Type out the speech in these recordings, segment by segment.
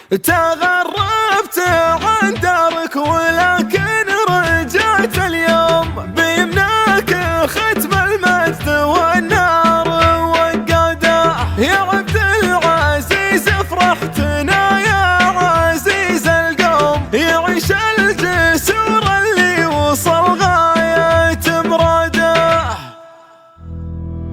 تغربت عن دارك ولكن رجعت اليوم بيمناك ختم المجد والنار وقاده. يا عبد العزيز فرحتنا يا عزيز القوم، يعيش الجسور اللي وصل غاية مراده.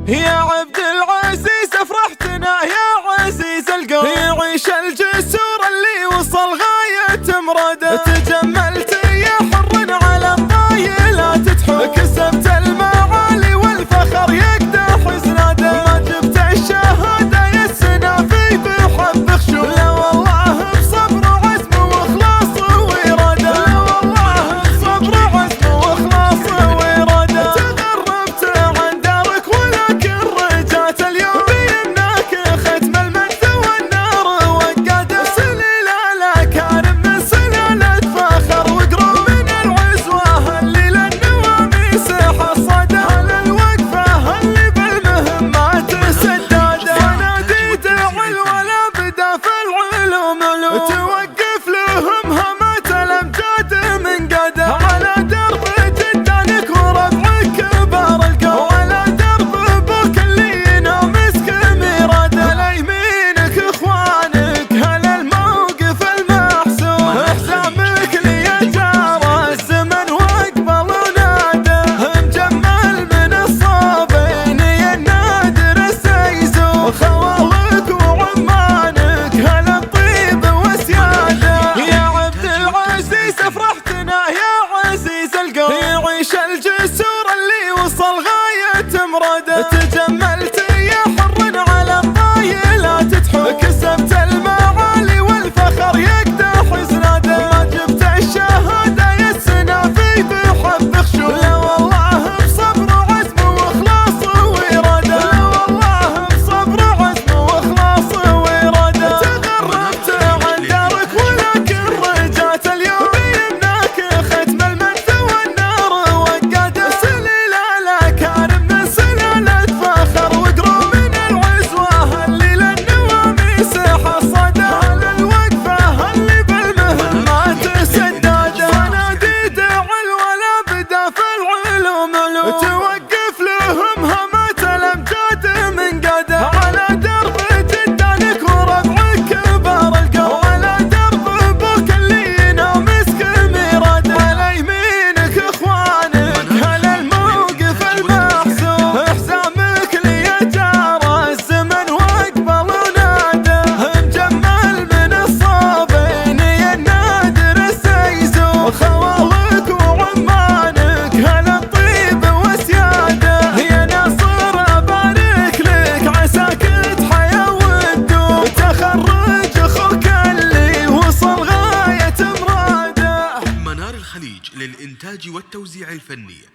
يا عبد العزيز فرحتنا يا عزيز القوم، يعيش الجسور اللي وصل غاية مراده. تجملت يا حر على الطايلات تحوم، كسبت المعالي والفخر يقدح اسناده. ما جبت الشهادة يا السنافي بحب خشوم، لا والله بصبر وعزم واخلاص واراده. لا والله بصبر وعزم واخلاص واراده. تغربت عن دارك ولكن رجعت اليوم بيمناك ختم المجد والنار وقاده. سليلة الأكارم من سلالة فخر وقرب من العزوة اللي للنواميس حصاده. على الوقفة اللي بالمهمات سداده. صناديد الولا بدافع العلوم توقف لهم همات الأمجاد من قاده. على درب جدانك وربعك كبار القوم، وعلى درب ابوك اللي ينامسك ميراده. ليمينك اخوانك هلا الموقف المحسوم، احزامك لي جار الزمن واقبل وناده. مجمل من الصابين يا النادر السيزو، خوالك وعمانك هلا الطيب وسياده. يا عبد العزيز فرحتنا يا عزيز القوم، يعيش الجسور اللي وصل غاية مراده. تجملت يا حر على الطايلات تحوم، كسبت المعالي والفخر يقدح اسناده. ما جبت الشهادة يا السنافي بحب خشوم، لا والله بصبر وعزم واخلاص واراده. لا والله بصبر وعزم واخلاص واراده. تغربت عن دارك ولكن رجعت اليوم بيمناك ختم المجد والنار وقاده. سليلة الأكارم من سلالة فخر وقرب من العزوة اللي للنواميس حصاده. على الوقفة اللي بالمهمات سداده. صناديد الولا بدافع العلوم توقف لهم همات الأمجاد من قاده. على درب جدانك وربعك كبار القوم، وعلى درب ابوك اللي ينامسك ميراده. على يمينك اخوانك هلا الموقف المحسوم، احزامك لي جار الزمن واقبل وناده. مجمل من الصابين يا النادر السيزو، خوالك وعمانك هلا الطيب وسياده. يا ناصر ابارك لك عساك تحيا وتدوم، تخرج اخوك اللي وصل غاية مراده. منار الخليج للإنتاج والتوزيع الفني.